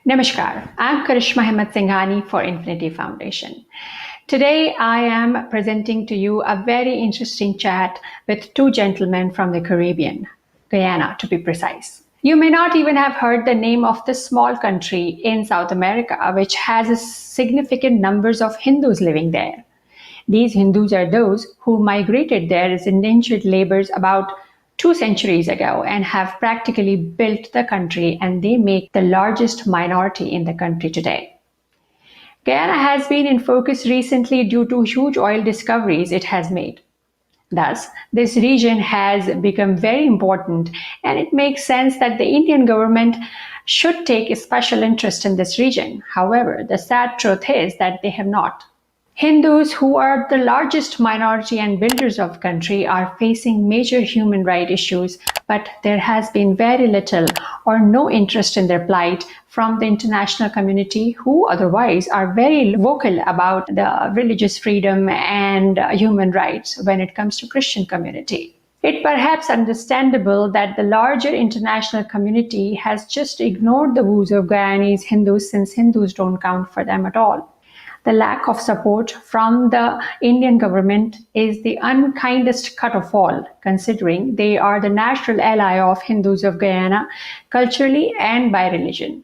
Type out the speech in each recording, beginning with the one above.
Namaskar, I'm Karishma Himmat Singhani for Infinity Foundation. Today I am presenting to you a very interesting chat with two gentlemen from the Caribbean, Guyana to be precise. You may not even have heard the name of this small country in South America, which has significant numbers of Hindus living there. These Hindus are those who migrated there as indentured laborers about 2 centuries ago and have practically built the country, and they make the largest minority in the country today. Guyana has been in focus recently due to huge oil discoveries it has made. Thus, this region has become very important, and it makes sense that the Indian government should take a special interest in this region. However, the sad truth is that they have not. Hindus, who are the largest minority and builders of the country, are facing major human rights issues, but there has been very little or no interest in their plight from the international community, who otherwise are very vocal about the religious freedom and human rights when it comes to Christian community. It's perhaps understandable that the larger international community has just ignored the woes of Guyanese Hindus, since Hindus don't count for them at all. The lack of support from the Indian government is the unkindest cut of all, considering they are the natural ally of Hindus of Guyana, culturally and by religion.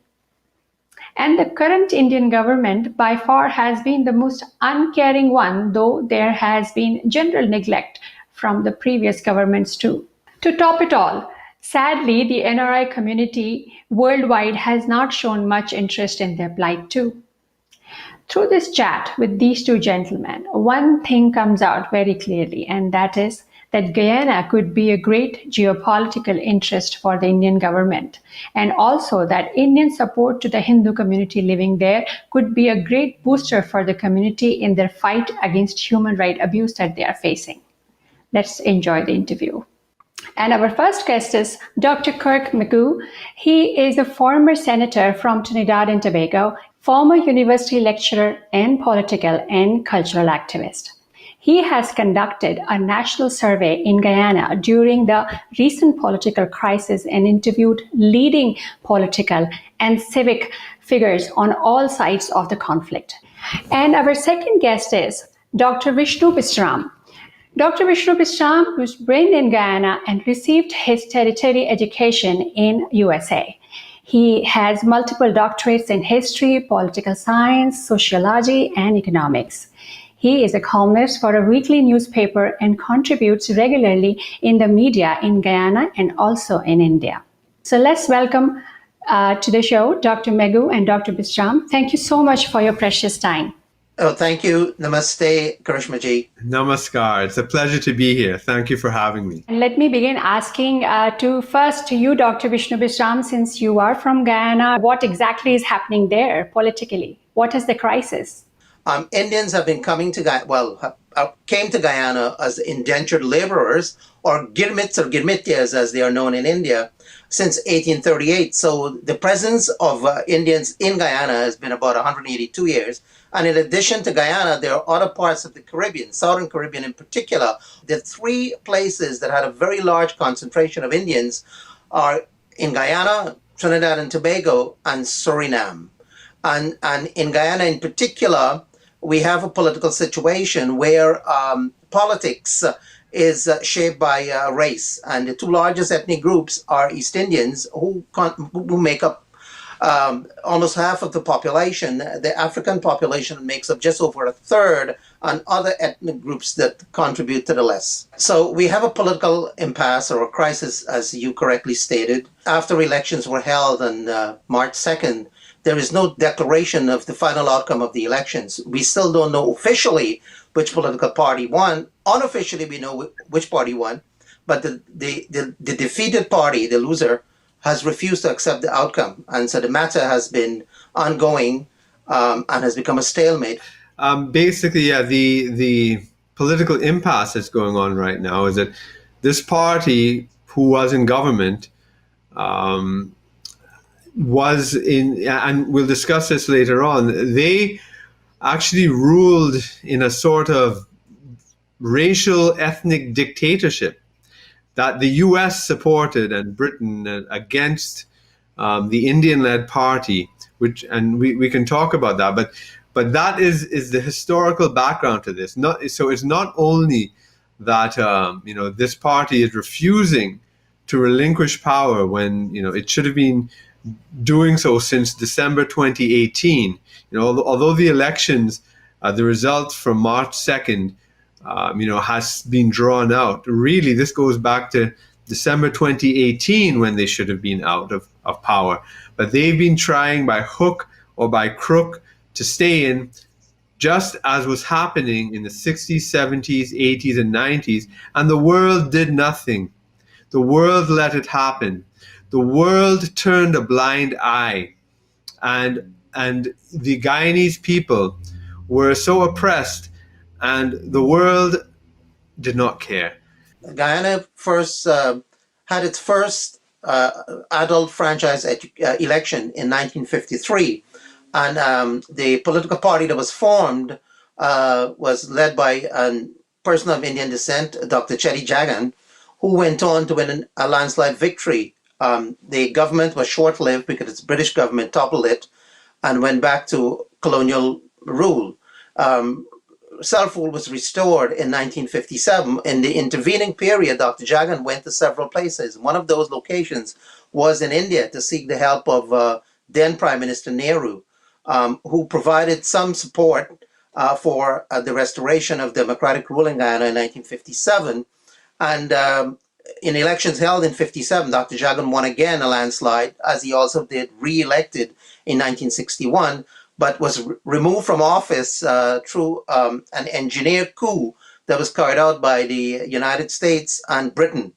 And the current Indian government by far has been the most uncaring one, though there has been general neglect from the previous governments too. To top it all, sadly, the NRI community worldwide has not shown much interest in their plight too. Through this chat with these two gentlemen, one thing comes out very clearly, and that is that Guyana could be a great geopolitical interest for the Indian government, and also that Indian support to the Hindu community living there could be a great booster for the community in their fight against human rights abuse that they are facing. Let's enjoy the interview. And our first guest is Dr. Kirk McGough. He is a former senator from Trinidad and Tobago, former university lecturer and political and cultural activist. He has conducted a national survey in Guyana during the recent political crisis and interviewed leading political and civic figures on all sides of the conflict. And our second guest is Dr. Vishnu Bisram. Dr. Vishnu Bisram was born in Guyana and received his tertiary education in USA. He has multiple doctorates in history, political science, sociology, and economics. He is a columnist for a weekly newspaper and contributes regularly in the media in Guyana and also in India. So let's welcome to the show Dr. McGough and Dr. Bisram. Thank you so much for your precious time. Oh, thank you. Namaste, Karishma ji. Namaskar. It's a pleasure to be here. Thank you for having me. And let me begin asking to you, Dr. Vishnu Bisram, since you are from Guyana, what exactly is happening there politically? What is the crisis? Indians have been coming to Guyana, came to Guyana as indentured laborers, or girmits or girmitias as they are known in India, since 1838. So the presence of Indians in Guyana has been about 182 years. And in addition to Guyana, there are other parts of the Caribbean, Southern Caribbean in particular. The three places that had a very large concentration of Indians are in Guyana, Trinidad and Tobago, and Suriname. And in Guyana in particular, we have a political situation where politics is shaped by race. And the two largest ethnic groups are East Indians, who make up almost half of the population. The African population makes up just over a third, and other ethnic groups that contribute to the less. So we have a political impasse or a crisis, as you correctly stated. After elections were held on March 2nd, there is no declaration of the final outcome of the elections. We still don't know officially which political party won. Unofficially, we know which party won, but the defeated party, the loser, has refused to accept the outcome. And so the matter has been ongoing and has become a stalemate. Basically, yeah, the political impasse that's going on right now is that this party, who was in government, was in, and we'll discuss this later on, they actually ruled in a sort of racial ethnic dictatorship that the US supported and Britain against the Indian-led party, and we can talk about that, but that is the historical background to this. So it's not only that this party is refusing to relinquish power when it should have been doing so since December 2018. Although the elections, the result from March 2nd, has been drawn out. Really, this goes back to December 2018 when they should have been out of power. But they've been trying by hook or by crook to stay in, just as was happening in the 60s, 70s, 80s, and 90s. And the world did nothing. The world let it happen. The world turned a blind eye. And the Guyanese people were so oppressed, and the world did not care. Guyana first had its first adult franchise election in 1953, and the political party that was formed was led by a person of Indian descent, Dr. Cheddi Jagan, who went on to win a landslide victory. The government was short-lived because its British government toppled it and went back to colonial rule. Self-rule was restored in 1957. In the intervening period, Dr. Jagan went to several places. One of those locations was in India to seek the help of then Prime Minister Nehru, who provided some support for the restoration of democratic rule in Guyana in 1957. And in elections held in 57, Dr. Jagan won again a landslide, as he also did re-elected in 1961, but was removed from office through an engineered coup that was carried out by the United States and Britain.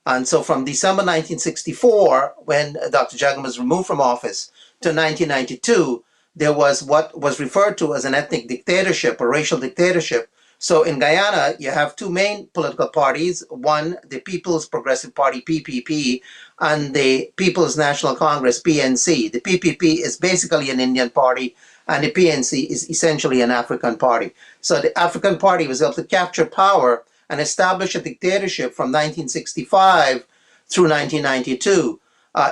And so from December 1964, when Dr. Jagan was removed from office, to 1992, there was what was referred to as an ethnic dictatorship, or racial dictatorship. So in Guyana, you have two main political parties: one, the People's Progressive Party, PPP, and the People's National Congress, PNC. The PPP is basically an Indian party, and the PNC is essentially an African party. So the African party was able to capture power and establish a dictatorship from 1965 through 1992.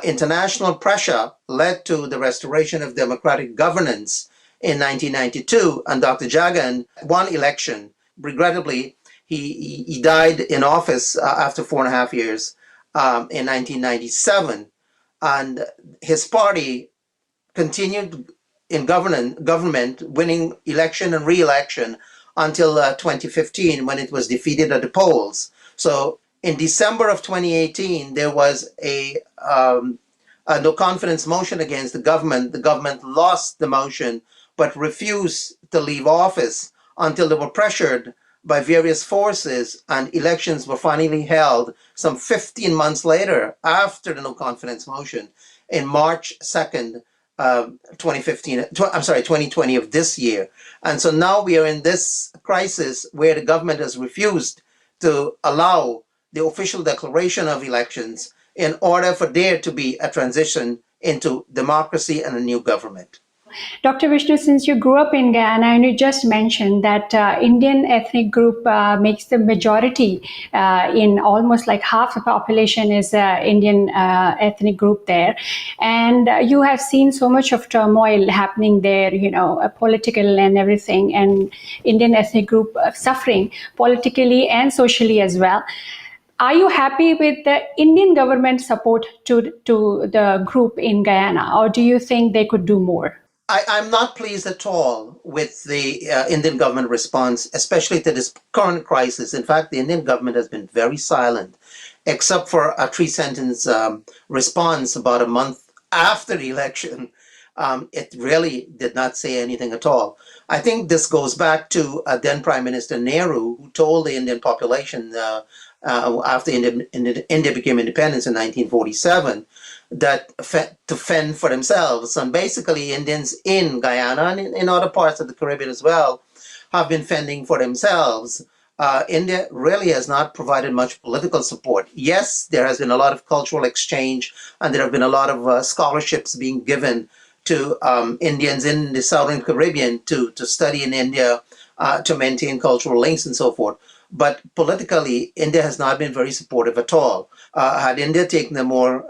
International pressure led to the restoration of democratic governance in 1992, and Dr. Jagan won election. Regrettably, he died in office after 4.5 years in 1997, and his party continued in government, winning election and re-election until 2015, when it was defeated at the polls. So in December of 2018, there was a no confidence motion against the government. The government lost the motion, but refused to leave office until they were pressured by various forces, and elections were finally held some 15 months later, after the no confidence motion, in March 2nd, 2020 of this year. And so now we are in this crisis where the government has refused to allow the official declaration of elections in order for there to be a transition into democracy and a new government. Dr. Vishnu, since you grew up in Guyana and you just mentioned that Indian ethnic group makes the majority in almost like half the population is Indian ethnic group there. And you have seen so much of turmoil happening there, political and everything, and Indian ethnic group suffering politically and socially as well. Are you happy with the Indian government support to the group in Guyana, or do you think they could do more? I'm not pleased at all with the Indian government response, especially to this current crisis. In fact, the Indian government has been very silent, except for a 3-sentence response about a month after the election. It really did not say anything at all. I think this goes back to then Prime Minister Nehru, who told the Indian population after India became independent in 1947, that to fend for themselves. And basically Indians in Guyana and in other parts of the Caribbean as well have been fending for themselves. India really has not provided much political support. Yes, there has been a lot of cultural exchange, and there have been a lot of scholarships being given to Indians in the Southern Caribbean to study in India, to maintain cultural links and so forth. But politically, India has not been very supportive at all. Had India taken a more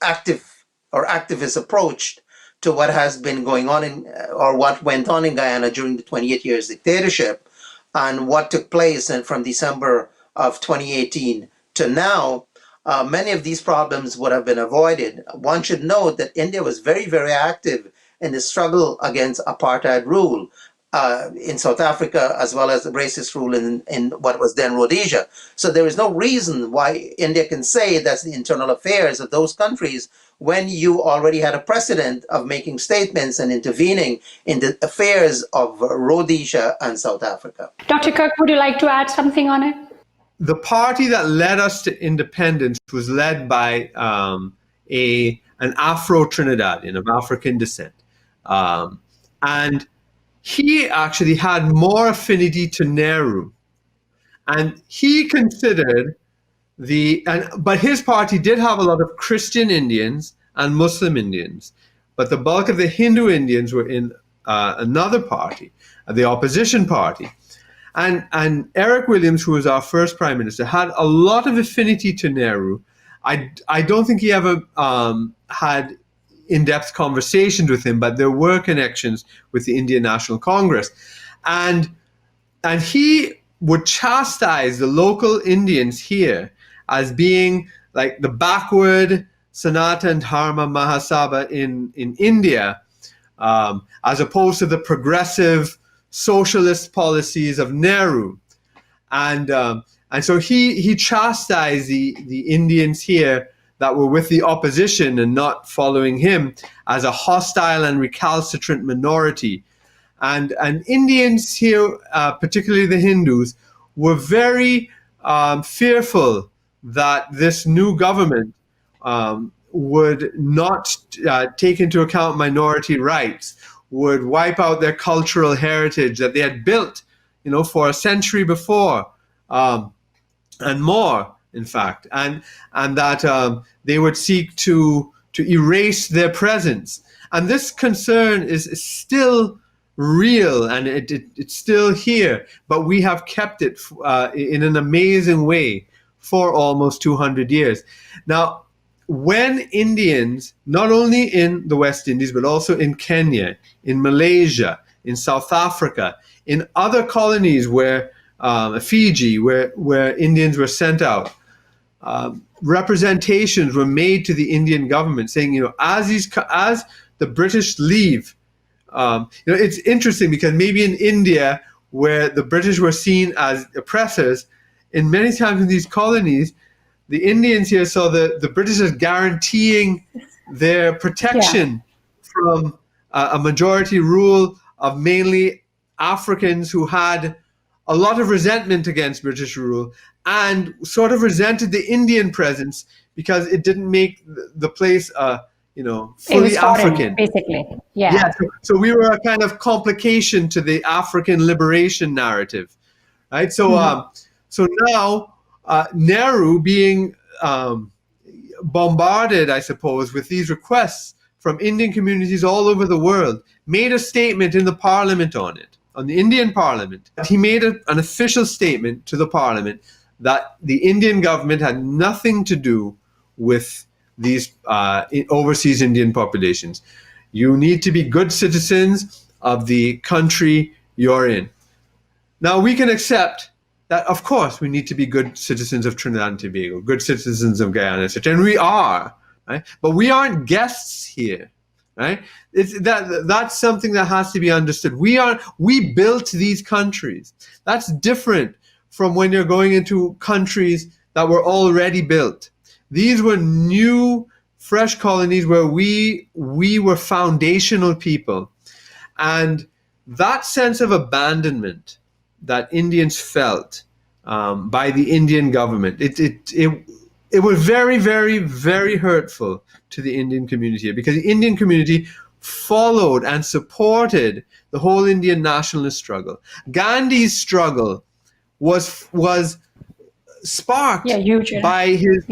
active or activist approach to what has been going on or what went on in Guyana during the 28 years dictatorship and what took place from December of 2018 to now, many of these problems would have been avoided. One should note that India was very, very active in the struggle against apartheid rule in South Africa, as well as the racist rule in what was then Rhodesia. So there is no reason why India can say that's the internal affairs of those countries when you already had a precedent of making statements and intervening in the affairs of Rhodesia and South Africa. Dr. Kirk, would you like to add something on it? The party that led us to independence was led by an Afro-Trinidadian of African descent. And he actually had more affinity to Nehru. And he considered but his party did have a lot of Christian Indians and Muslim Indians, but the bulk of the Hindu Indians were in another party, the opposition party. And Eric Williams, who was our first prime minister, had a lot of affinity to Nehru. I don't think he ever had in-depth conversations with him, but there were connections with the Indian National Congress. And he would chastise the local Indians here as being like the backward Sanatana Dharma Mahasabha in India, as opposed to the progressive socialist policies of Nehru. And so he chastised the Indians here that were with the opposition and not following him as a hostile and recalcitrant minority. And Indians here, particularly the Hindus, were very fearful that this new government would not take into account minority rights, would wipe out their cultural heritage that they had built, for a century before, and more, in fact, and that they would seek to erase their presence. And this concern is still real, and it's still here, but we have kept it in an amazing way for almost 200 years. Now, when Indians, not only in the West Indies, but also in Kenya, in Malaysia, in South Africa, in other colonies where Fiji, where Indians were sent out, representations were made to the Indian government saying, as the British leave, it's interesting because maybe in India, where the British were seen as oppressors, in many times in these colonies, the Indians here saw the British as guaranteeing their protection from a majority rule of mainly Africans who had a lot of resentment against British rule and sort of resented the Indian presence because it didn't make the place, fully African. Basically, So we were a kind of complication to the African liberation narrative, right? So, so now Nehru being bombarded, I suppose, with these requests from Indian communities all over the world, made a statement in the parliament on it, on the Indian parliament. He made an official statement to the parliament that the Indian government had nothing to do with these overseas Indian populations. You need to be good citizens of the country you're in. Now, we can accept that, of course, we need to be good citizens of Trinidad and Tobago, good citizens of Guyana, etc. And we are, right? But we aren't guests here, right? That's something that has to be understood. We built these countries. That's different from when you're going into countries that were already built. These were new, fresh colonies where we were foundational people. And that sense of abandonment that Indians felt by the Indian government, it was very, very, very hurtful to the Indian community, because the Indian community followed and supported the whole Indian nationalist struggle. Gandhi's struggle was sparked by his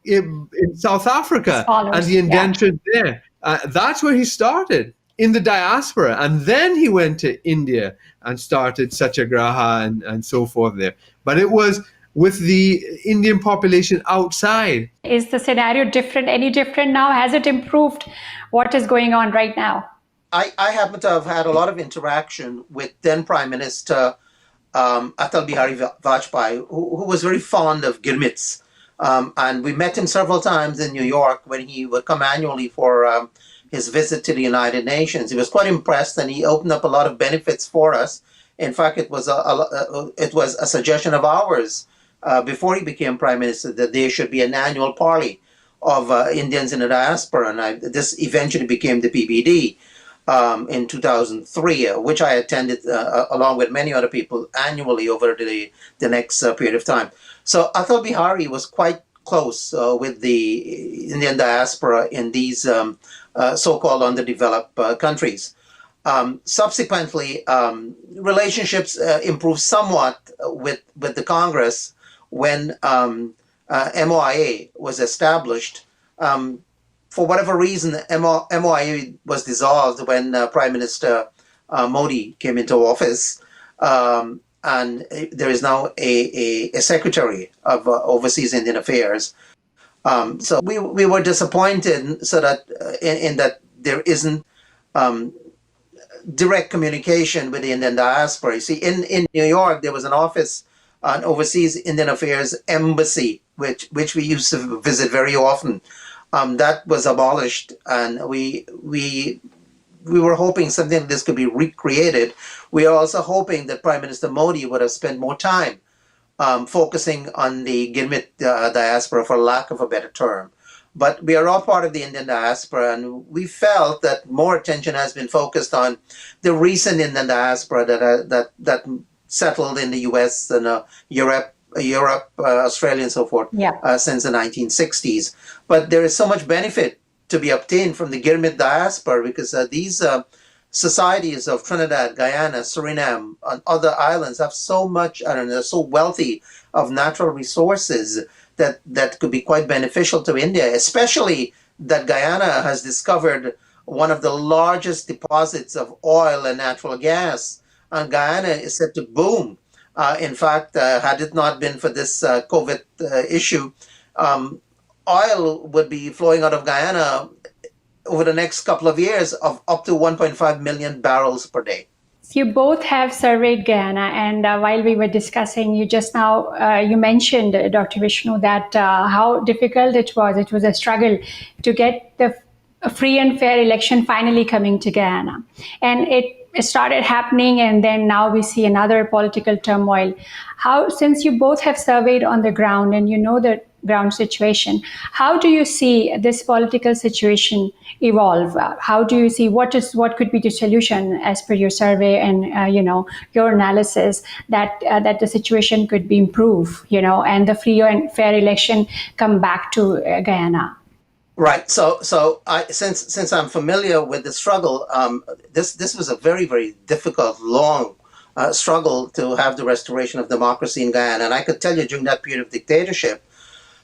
in South Africa and the indentured there. That's where he started, in the diaspora, and then he went to India and started Satyagraha and so forth there. But it was with the Indian population outside. Is the scenario different, any different now? Has it improved? What is going on right now? I happen to have had a lot of interaction with then Prime Minister Atal Bihari Vajpayee, who was very fond of girmits. And we met him several times in New York when he would come annually for his visit to the United Nations. He was quite impressed, and he opened up a lot of benefits for us. In fact, it was a suggestion of ours before he became Prime Minister that there should be an annual party of Indians in the diaspora, and this eventually became the PBD. In 2003, which I attended along with many other people annually over the next period of time. So Atal Bihari was quite close with the Indian diaspora in these so-called underdeveloped countries. Subsequently, relationships improved somewhat with the Congress when MOIA was established. For whatever reason, MOIA was dissolved when Prime Minister Modi came into office, and there is now a Secretary of Overseas Indian Affairs. So we were disappointed, so that in that there isn't direct communication with the Indian diaspora. You see, in New York, there was an office, an Overseas Indian Affairs Embassy, which we used to visit very often. That was abolished, and we were hoping something like this could be recreated. We are also hoping that Prime Minister Modi would have spent more time focusing on the Girmit diaspora, for lack of a better term. But we are all part of the Indian diaspora, and we felt that more attention has been focused on the recent Indian diaspora that settled in the U.S. and Europe, Australia, and so forth, since the 1960s. But there is so much benefit to be obtained from the Girmit diaspora, because these societies of Trinidad, Guyana, Suriname, and other islands have so much, and they're so wealthy of natural resources that could be quite beneficial to India, especially that Guyana has discovered one of the largest deposits of oil and natural gas, and Guyana is set to boom. In fact, had it not been for this COVID issue, oil would be flowing out of Guyana over the next couple of years of up to 1.5 million barrels per day. You both have surveyed Guyana, and while we were discussing, you just now, you mentioned, Dr. Vishnu, that how difficult it was. It was a struggle to get a free and fair election finally coming to Guyana. And it started happening, and then now we see another political turmoil. Since you both have surveyed on the ground and you know the ground situation, how do you see this political situation evolve? How do you see what could be the solution as per your survey and your analysis that the situation could be improved, and the free and fair election come back to Guyana? Right. So since I'm familiar with the struggle, this was a very, very difficult, long struggle to have the restoration of democracy in Guyana. And I could tell you, during that period of dictatorship,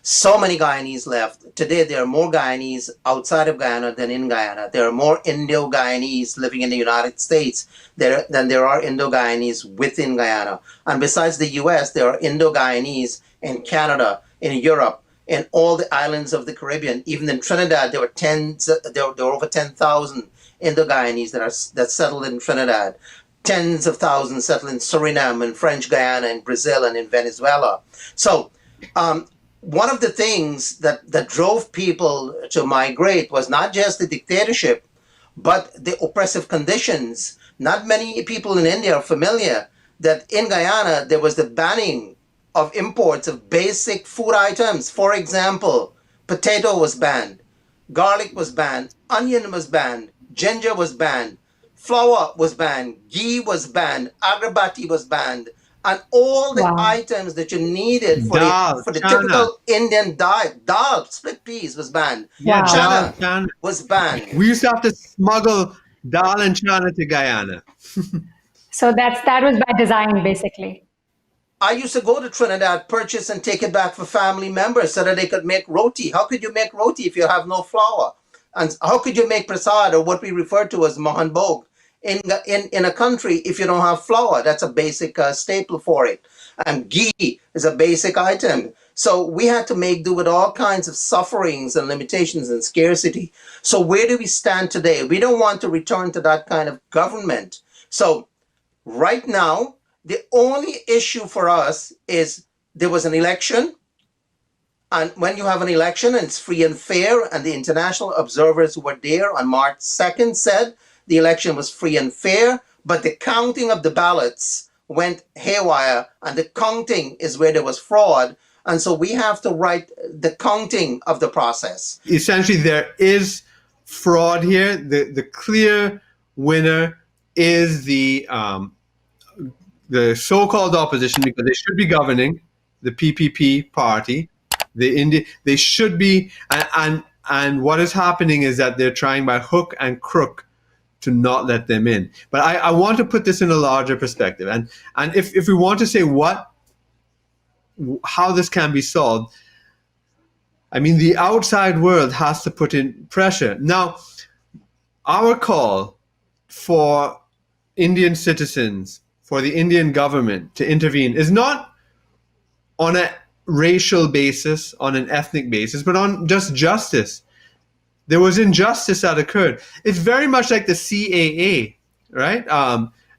so many Guyanese left. Today, there are more Guyanese outside of Guyana than in Guyana. There are more Indo-Guyanese living in the United States than there are Indo-Guyanese within Guyana. And besides the U.S., there are Indo-Guyanese in Canada, in Europe, in all the islands of the Caribbean. Even in Trinidad, there were over 10,000 Indo-Guyanese that settled in Trinidad. Tens of thousands settled in Suriname and French Guyana and Brazil and in Venezuela. So one of the things that drove people to migrate was not just the dictatorship, but the oppressive conditions. Not many people in India are familiar that in Guyana, there was the banning of imports of basic food items. For example, potato was banned, garlic was banned, onion was banned, ginger was banned, flour was banned, ghee was banned, agarbatti was banned, and all the items that you needed for the typical Indian diet. Dal, split peas was banned. Chana was banned. We used to have to smuggle dal and chana to Guyana. So that was by design, basically. I used to go to Trinidad, purchase and take it back for family members so that they could make roti. How could you make roti if you have no flour? And how could you make prasad, or what we refer to as mohan bhog in a country if you don't have flour. That's a basic staple for it. And ghee is a basic item. So we had to make do with all kinds of sufferings and limitations and scarcity. So where do we stand today? We don't want to return to that kind of government. So right now, the only issue for us is there was an election. And when you have an election and it's free and fair, and the international observers who were there on March 2nd said the election was free and fair, but the counting of the ballots went haywire, and the counting is where there was fraud. And so we have to write the counting of the process. Essentially, there is fraud here. The clear winner is the so-called opposition, because they should be governing, the PPP party. They should be, and what is happening is that they're trying by hook and crook to not let them in. But I want to put this in a larger perspective, and if we want to say how this can be solved, I mean, the outside world has to put in pressure. Now, our call for Indian citizens, for the Indian government to intervene, is not on a racial basis, on an ethnic basis, but on just justice. There was injustice that occurred. It's very much like the CAA, right?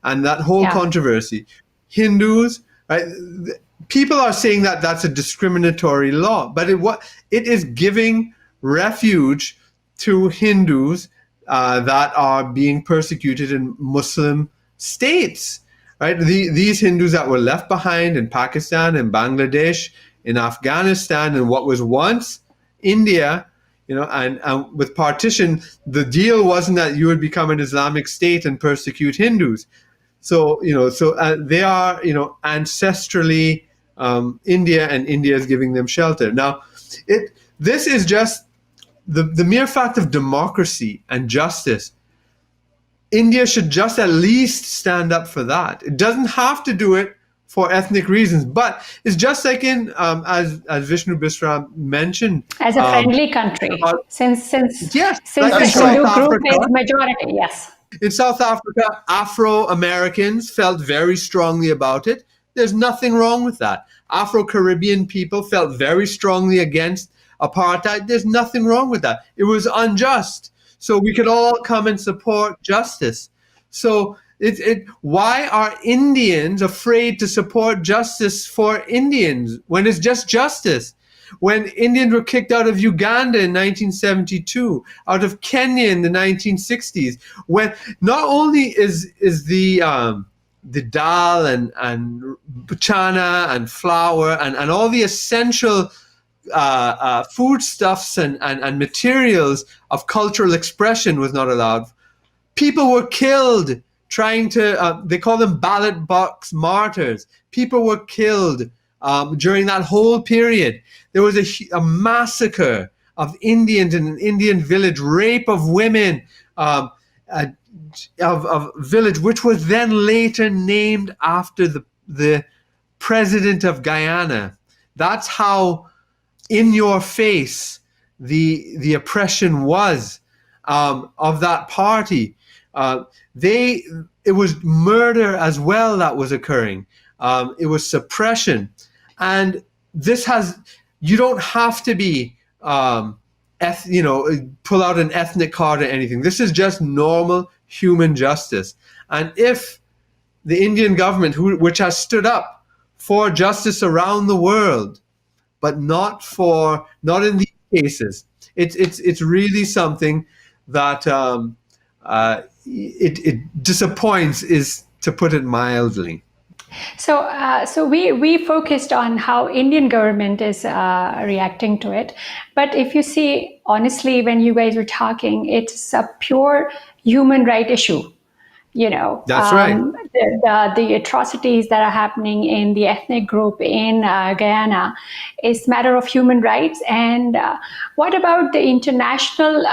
And that whole controversy. Hindus, right? People are saying that that's a discriminatory law, but it is giving refuge to Hindus that are being persecuted in Muslim states, right? These Hindus that were left behind in Pakistan and Bangladesh, in Afghanistan, and what was once India, and with partition, the deal wasn't that you would become an Islamic state and persecute Hindus. So, they are, ancestrally India, and India is giving them shelter. Now, this is just the mere fact of democracy and justice. India should just at least stand up for that. It doesn't have to do it for ethnic reasons, but it's just like in as Vishnu Bisram mentioned, as a friendly country, since the Hindu group is majority. Yes, in South Africa, Afro-Americans felt very strongly about it. There's nothing wrong with that. Afro-Caribbean people felt very strongly against apartheid. There's nothing wrong with that. It was unjust, so we could all come and support justice. So why are Indians afraid to support justice for Indians when it's just justice? When Indians were kicked out of Uganda in 1972, out of Kenya in the 1960s, when not only is the dal and chana and flour and all the essential foodstuffs and materials of cultural expression was not allowed, people were killed trying to, they call them ballot box martyrs. People were killed during that whole period. There was a massacre of Indians in an Indian village, rape of women, of village, which was then later named after the president of Guyana. That's how in your face the oppression was of that party. It was murder as well that was occurring. It was suppression, and you don't have to be, pull out an ethnic card or anything. This is just normal human justice. And if the Indian government, which has stood up for justice around the world, but not in these cases, it's really something that it disappoints, is to put it mildly. So we focused on how Indian government is reacting to it, but if you see, honestly, when you guys were talking, it's a pure human right issue. That's right. The atrocities that are happening in the ethnic group in Guyana is matter of human rights. And what about the international,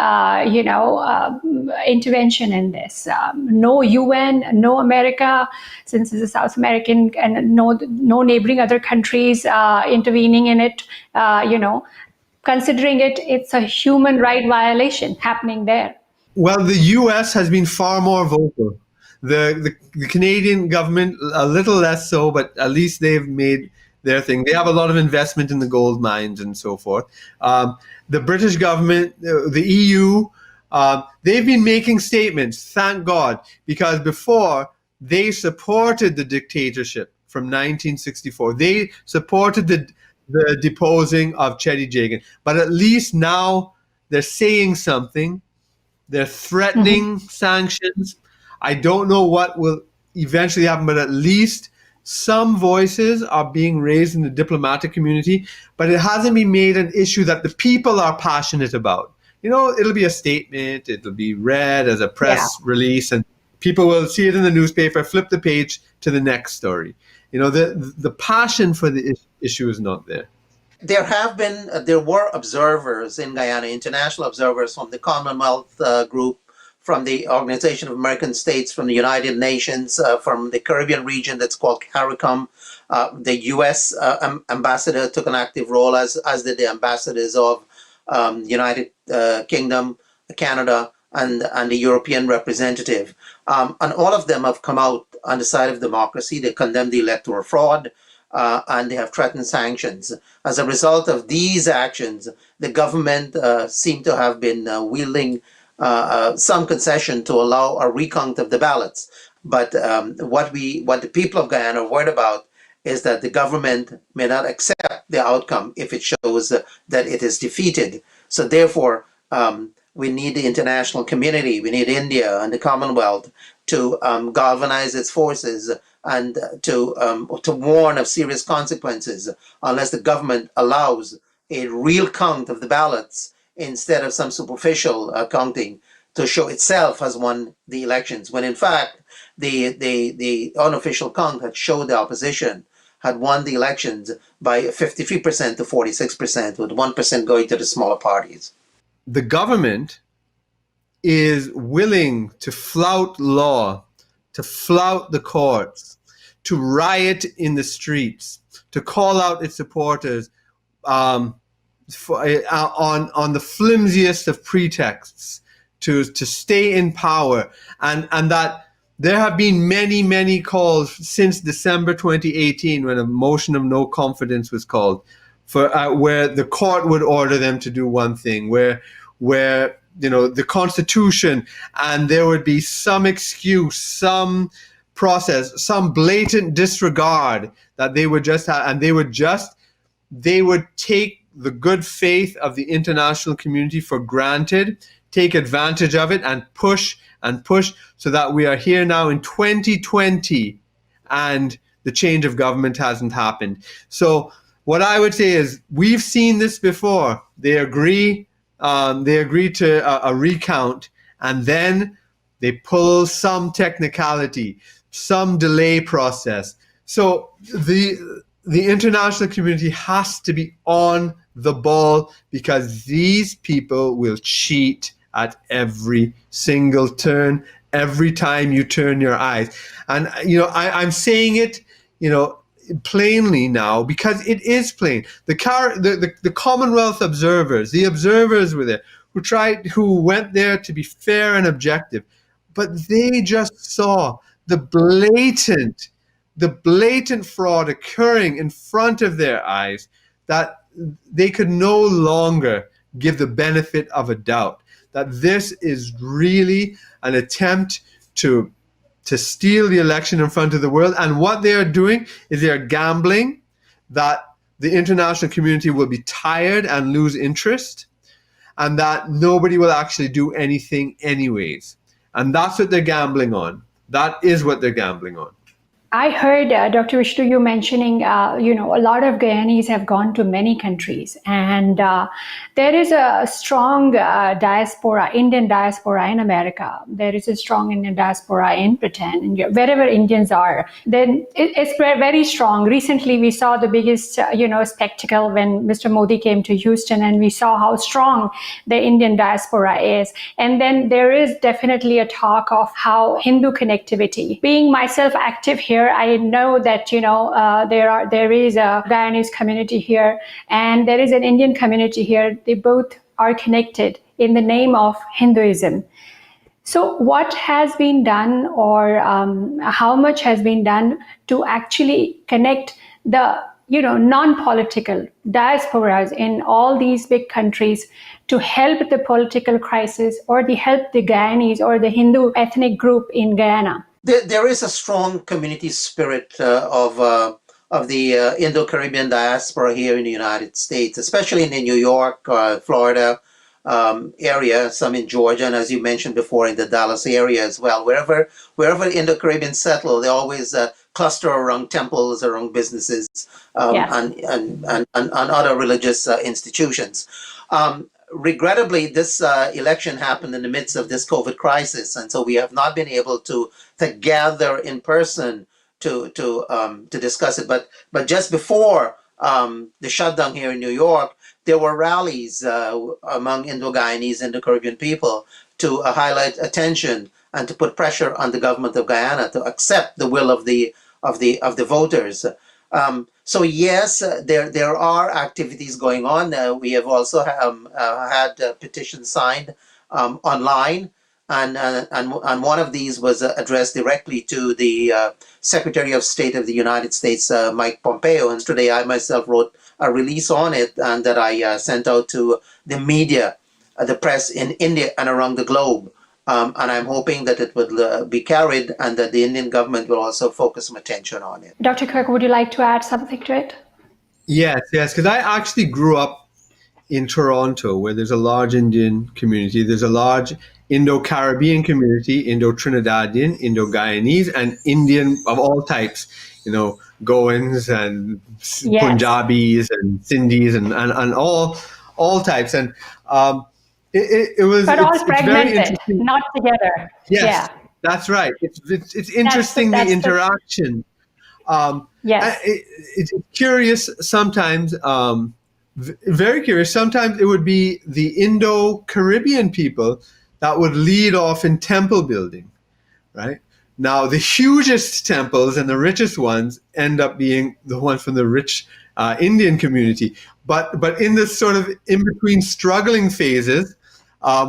intervention in this? No UN, no America, since it's a South American, and no neighboring other countries intervening in it. Considering it's a human right violation happening there. Well, the U.S. has been far more vocal. The Canadian government a little less so, but at least they've made their thing. They have a lot of investment in the gold mines and so forth. The British government, the EU, they've been making statements, thank God, because before they supported the dictatorship from 1964. They supported the deposing of Cheddi Jagan. But at least now they're saying something. They're threatening sanctions. I don't know what will eventually happen, but at least some voices are being raised in the diplomatic community, but it hasn't been made an issue that the people are passionate about. You know, it'll be a statement, it'll be read as a press release, and people will see it in the newspaper, flip the page to the next story. You know, the passion for the issue is not there. There were observers in Guyana, international observers from the Commonwealth Group, from the Organization of American States, from the United Nations, from the Caribbean region that's called CARICOM. The U.S. ambassador took an active role, as did the ambassadors of United Kingdom, Canada, and the European representative. And all of them have come out on the side of democracy. They condemn the electoral fraud, and they have threatened sanctions. As a result of these actions, the government seemed to have been wielding some concession to allow a recount of the ballots. But what the people of Guyana are worried about is that the government may not accept the outcome if it shows that it is defeated. So therefore, we need the international community, we need India and the Commonwealth to galvanize its forces and to warn of serious consequences unless the government allows a real count of the ballots instead of some superficial counting to show itself has won the elections, when in fact the unofficial count had showed the opposition had won the elections by 53% to 46%, with 1% going to the smaller parties. The government is willing to flout law, to flout the courts, to riot in the streets, to call out its supporters on the flimsiest of pretexts to stay in power, and that there have been many calls since December 2018 when a motion of no confidence was called for where the court would order them to do one thing, where you know the Constitution, and there would be some excuse, some process, some blatant disregard that they would just have, and they would take the good faith of the international community for granted, take advantage of it, and push so that we are here now in 2020 and the change of government hasn't happened. So what I would say is we've seen this before. They agree to a recount, and then they pull some technicality, some delay process. So the international community has to be on the ball, because these people will cheat at every single turn, every time you turn your eyes. And, you know, I'm saying it, you know, plainly now, because it is plain. The Commonwealth observers, the observers were there, who went there to be fair and objective, but they just saw the blatant fraud occurring in front of their eyes, that they could no longer give the benefit of a doubt that this is really an attempt to steal the election in front of the world. And what they are doing is they are gambling that the international community will be tired and lose interest, and that nobody will actually do anything anyways. And that's what they're gambling on. That is what they're gambling on. I heard, Dr. Vishnu, you mentioning, a lot of Guyanese have gone to many countries, and there is a strong diaspora, Indian diaspora in America. There is a strong Indian diaspora in Britain, wherever Indians are. Then it's very strong. Recently, we saw the biggest, spectacle when Mr. Modi came to Houston, and we saw how strong the Indian diaspora is. And then there is definitely a talk of how Hindu connectivity. Being myself active here, I know that there is a Guyanese community here, and there is an Indian community here. They both are connected in the name of Hinduism. So what has been done, or how much has been done to actually connect the non-political diasporas in all these big countries to help the political crisis, or the help the Guyanese or the Hindu ethnic group in Guyana? There is a strong community spirit of the Indo-Caribbean diaspora here in the United States, especially in the New York, Florida area, some in Georgia, and as you mentioned before, in the Dallas area as well. Wherever Indo-Caribbeans settle, they always cluster around temples, around businesses, Yes. and other religious institutions. Regrettably, this election happened in the midst of this COVID crisis, and so we have not been able to gather in person to discuss it. But just before the shutdown here in New York, there were rallies among Indo-Guyanese and the Caribbean people to highlight attention and to put pressure on the government of Guyana to accept the will of the voters. So yes, there are activities going on. We have also had petitions signed online, and one of these was addressed directly to the Secretary of State of the United States, Mike Pompeo. And today I myself wrote a release on it, and that I sent out to the media, the press in India and around the globe. And I'm hoping that it would be carried, and that the Indian government will also focus some attention on it. Dr. Kirk, would you like to add something to it? Yes, because I actually grew up in Toronto, where there's a large Indian community. There's a large Indo-Caribbean community, Indo-Trinidadian, Indo-Guyanese, and Indian of all types, Goans and Yes. Punjabis and Sindhis and all types. And it was, But all it's very fragmented, interesting. not together. Yes, Yeah. that's right. It's interesting, the interaction. Yes. It's curious sometimes, very curious. Sometimes it would be the Indo-Caribbean people that would lead off in temple building, right? Now, the hugest temples and the richest ones end up being the ones from the rich Indian community. But in this sort of in-between struggling phases,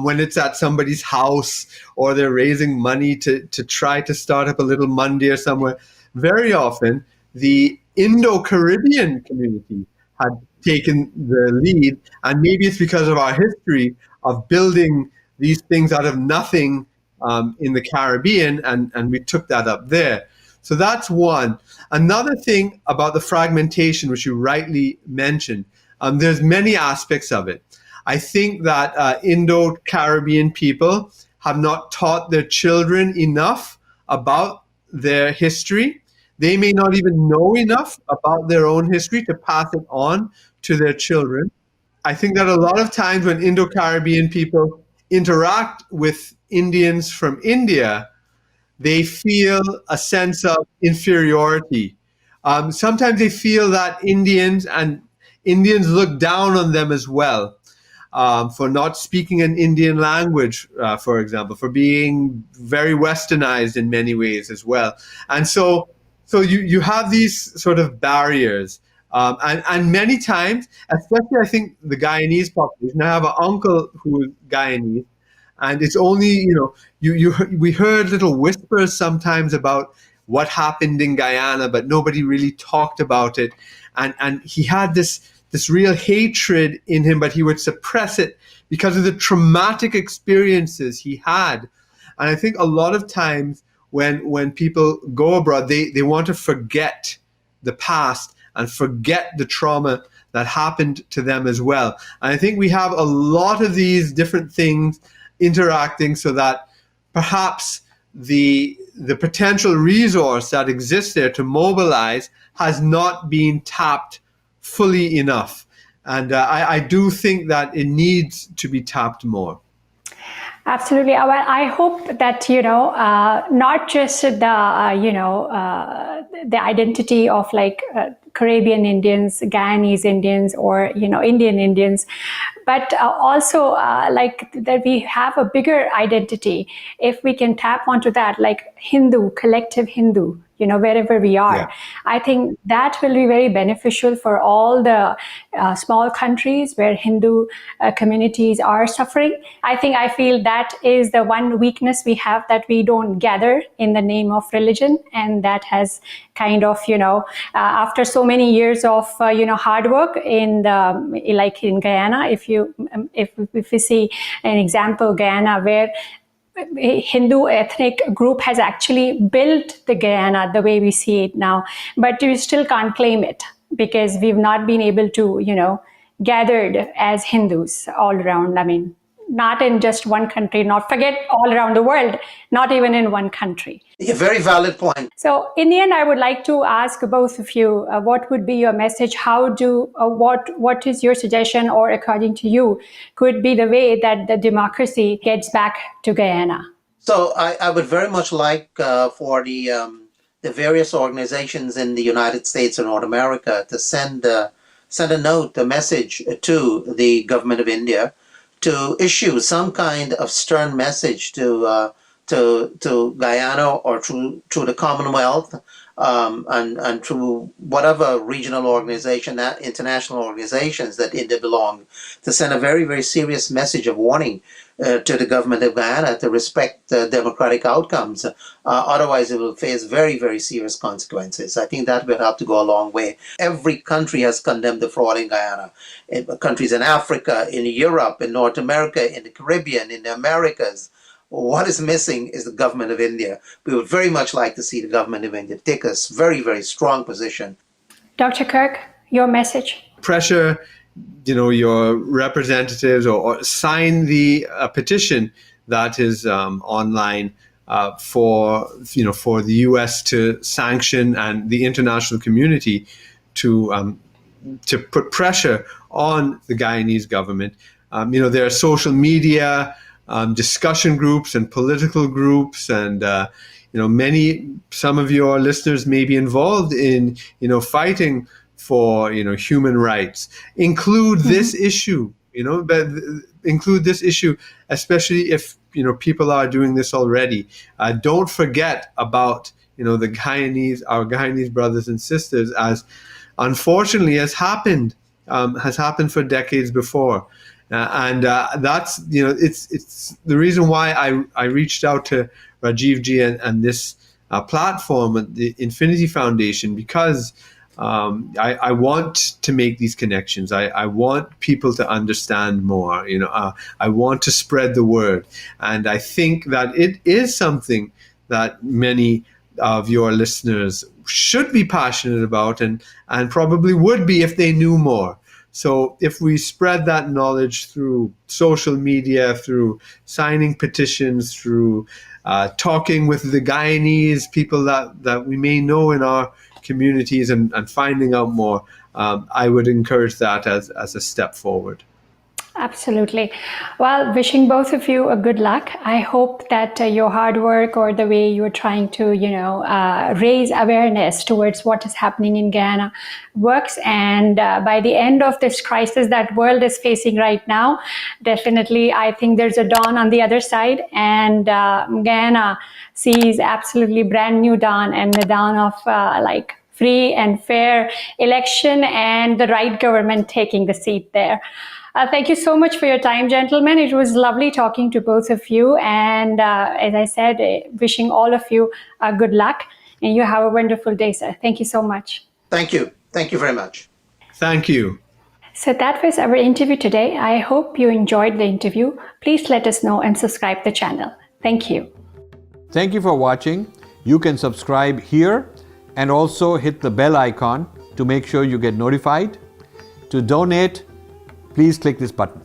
when it's at somebody's house or they're raising money to try to start up a little mandir somewhere, very often the Indo-Caribbean community had taken the lead, and maybe it's because of our history of building these things out of nothing in the Caribbean, and we took that up there. So that's one. Another thing about the fragmentation, which you rightly mentioned, there's many aspects of it. I think that Indo-Caribbean people have not taught their children enough about their history. They may not even know enough about their own history to pass it on to their children. I think that a lot of times when Indo-Caribbean people interact with Indians from India, they feel a sense of inferiority. Sometimes they feel that Indians look down on them as well, for not speaking an Indian language, for example, for being very westernized in many ways as well. And so you have these sort of barriers. And many times, especially I think the Guyanese population, I have an uncle who is Guyanese, and it's only, we heard little whispers sometimes about what happened in Guyana, but nobody really talked about it. And he had this real hatred in him, but he would suppress it because of the traumatic experiences he had. And I think a lot of times when people go abroad, they want to forget the past and forget the trauma that happened to them as well. And I think we have a lot of these different things interacting, so that perhaps the potential resource that exists there to mobilize has not been tapped fully enough. And I do think that it needs to be tapped more. Absolutely. Well, I hope that, not just the identity of Caribbean Indians, Guyanese Indians, or, Indian Indians, but also that we have a bigger identity if we can tap onto that, like Hindu, collective Hindu, wherever we are. Yeah. I think that will be very beneficial for all the small countries where Hindu communities are suffering. I feel that is the one weakness we have, that we don't gather in the name of religion, and that has kind of, after so many years of hard work in Guyana, if we see an example, Guyana, where a Hindu ethnic group has actually built the Guyana the way we see it now, but we still can't claim it because we've not been able to, gathered as Hindus all around. I mean, not in just one country, not forget all around the world, not even in one country. A very valid point. So in the end, I would like to ask both of you, what would be your message? What is your suggestion, or according to you, could be the way that the democracy gets back to Guyana? So I would very much like for the various organizations in the United States or North America to send a note, a message to the government of India, to issue some kind of stern message to Guyana, or through the Commonwealth, and through whatever regional organization, international organizations that India belong, to send a very, very serious message of warning to the government of Guyana to respect democratic outcomes. Otherwise, it will face very, very serious consequences. I think that will have to go a long way. Every country has condemned the fraud in Guyana. Countries in Africa, in Europe, in North America, in the Caribbean, in the Americas. What is missing is the government of India. We would very much like to see the government of India take a very, very strong position. Dr. Kirk, your message? Pressure, your representatives, or sign the petition that is online for the U.S. to sanction, and the international community to put pressure on the Guyanese government. There are social media discussion groups and political groups, and some of your listeners may be involved in fighting for human rights. Include this issue, but include this issue, especially if people are doing this already. Don't forget about our Guyanese brothers and sisters, as unfortunately has happened for decades before. That's it's the reason why I reached out to Rajiv ji and this platform, the Infinity Foundation, because I want to make these connections. I want people to understand more. I want to spread the word, and I think that it is something that many of your listeners should be passionate about, and probably would be if they knew more. So if we spread that knowledge through social media, through signing petitions, through talking with the Guyanese people that we may know in our communities, and finding out more, I would encourage that as a step forward. Absolutely. Well, wishing both of you a good luck. I hope that your hard work, or the way you're trying to, raise awareness towards what is happening in Guyana works. And by the end of this crisis that world is facing right now, definitely, I think there's a dawn on the other side, and Guyana sees absolutely brand new dawn, and the dawn of free and fair election, and the right government taking the seat there. Thank you so much for your time, gentlemen. It was lovely talking to both of you. And as I said, wishing all of you good luck. And you have a wonderful day, sir. Thank you so much. Thank you. Thank you very much. Thank you. So that was our interview today. I hope you enjoyed the interview. Please let us know and subscribe the channel. Thank you. Thank you for watching. You can subscribe here and also hit the bell icon to make sure you get notified. To donate, please click this button.